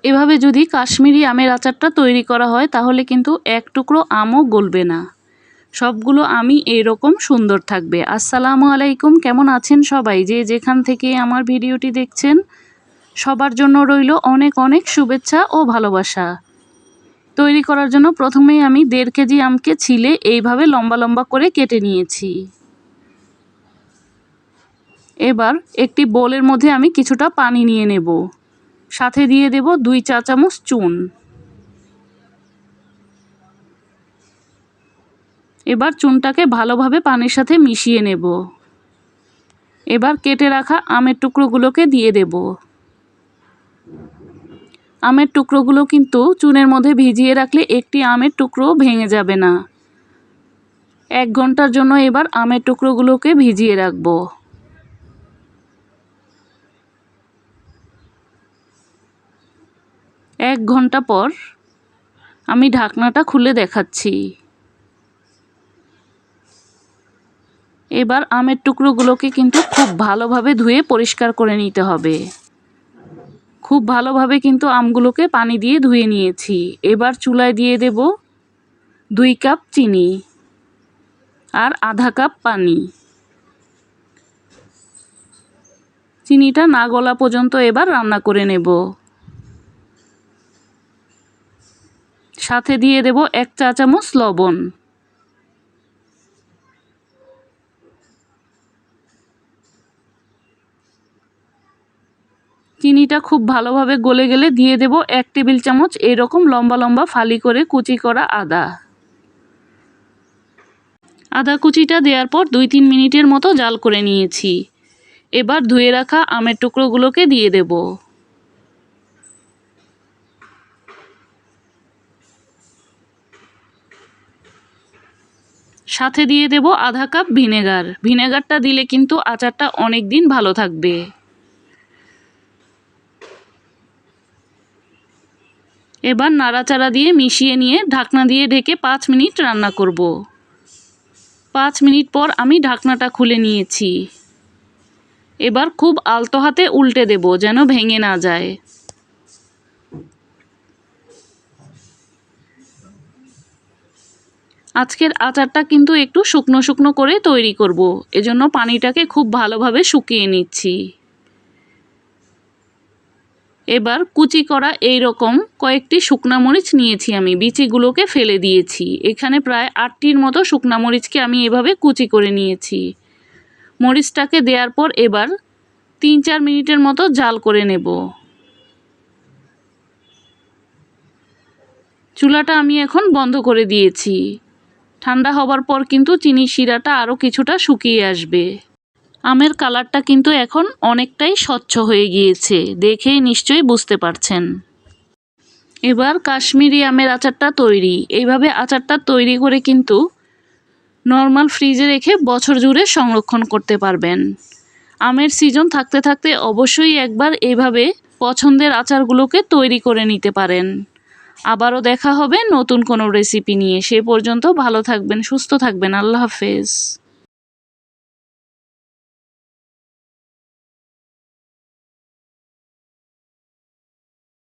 এভাবে যদি কাশ্মীরি আমের আচারটা তৈরি করা হয় তাহলে কিন্তু এক টুকরো আমও গলবে না, সবগুলো আমই এইরকম সুন্দর থাকবে। আসসালামু আলাইকুম, কেমন আছেন সবাই? যে যেখান থেকে আমার ভিডিওটি দেখছেন সবার জন্য রইল অনেক অনেক শুভেচ্ছা ও ভালোবাসা। তৈরি করার জন্য প্রথমেই আমি 1.5 কেজি আমকে ছিলে এইভাবে লম্বা লম্বা করে কেটে নিয়েছি। এবার একটি বোলের মধ্যে আমি কিছুটা পানি নিয়ে নেব, সাথে দিয়ে দেব 2 চা চামচ চুন। এবার চুনটাকে ভালোভাবে পানির সাথে মিশিয়ে নেব। এবার কেটে রাখা আমের টুকরোগুলোকে দিয়ে দেব। আমের টুকরোগুলো কিন্তু চুনের মধ্যে ভিজিয়ে রাখলে একটি আমের টুকরো ভেঙে যাবে না। 1 ঘন্টার জন্য এবার আমের টুকরোগুলোকে ভিজিয়ে রাখবো। এক ঘন্টা পর আমি ঢাকনাটা খুলে দেখাচ্ছি। এবার আমের টুকরোগুলোকে কিন্তু খুব ভালোভাবে ধুয়ে পরিষ্কার করে নিতে হবে। খুব ভালোভাবে কিন্তু আমগুলোকে পানি দিয়ে ধুয়ে নিয়েছি। এবার চুলায় দিয়ে দেব 2 কাপ চিনি আর আধা কাপ পানি। চিনিটা না গলা পর্যন্ত এবার রান্না করে নেব। সাথে দিয়ে দেব 1 চা চামচ লবণ। চিনিটা খুব ভালোভাবে গলে গেলে দিয়ে দেব 1 টেবিল চামচ এরকম লম্বা লম্বা ফালি করে কুচি করা আদা। আদা কুচিটা দেওয়ার পর 2-3 মিনিটের মতো জাল করে নিয়েছি। এবার ধুয়ে রাখা আমের টুকরোগুলোকে দিয়ে দেব। সাথে দিয়ে দেব আধা কাপ ভিনেগার। ভিনেগারটা দিলে কিন্তু আচারটা অনেক দিন ভালো থাকবে। এবার নাড়াচাড়া দিয়ে মিশিয়ে নিয়ে ঢাকনা দিয়ে ঢেকে 5 মিনিট রান্না করব। 5 মিনিট পর আমি ঢাকনাটা খুলে নিয়েছি। এবার খুব আলতো হাতে উল্টে দেব যেন ভেঙে না যায়। আজকের আচারটা কিন্তু একটু শুকনো শুকনো করে তৈরি করব, এজন্য পানিটাকে খুব ভালোভাবে শুকিয়ে নিচ্ছি। এবার কুচি করা এই রকম কয়েকটি শুকনা মরিচ নিয়েছি, আমি বিচিগুলোকে ফেলে দিয়েছি। এখানে প্রায় 8টির মতো শুকনা মরিচকে আমি এভাবে কুচি করে নিয়েছি। মরিচটাকে দেওয়ার পর এবার 3-4 মিনিটের মতো জাল করে নেব। চুলাটা আমি এখন বন্ধ করে দিয়েছি। ঠান্ডা হবার পর কিন্তু চিনির শিরাটা আরও কিছুটা শুকিয়ে আসবে। আমের কালারটা কিন্তু এখন অনেকটাই স্বচ্ছ হয়ে গিয়েছে, দেখেই নিশ্চয়ই বুঝতে পারছেন। এবার কাশ্মীরি আমের আচারটা তৈরি। এইভাবে আচারটা তৈরি করে কিন্তু নর্মাল ফ্রিজে রেখে বছর জুড়ে সংরক্ষণ করতে পারবেন। আমের সিজন থাকতে থাকতে অবশ্যই একবার এইভাবে পছন্দের আচারগুলোকে তৈরি করে নিতে পারেন। আবারও দেখা হবে নতুন কোনো রেসিপি নিয়ে। সে পর্যন্ত ভালো থাকবেন, সুস্থ থাকবেন। আল্লাহ হাফেজ।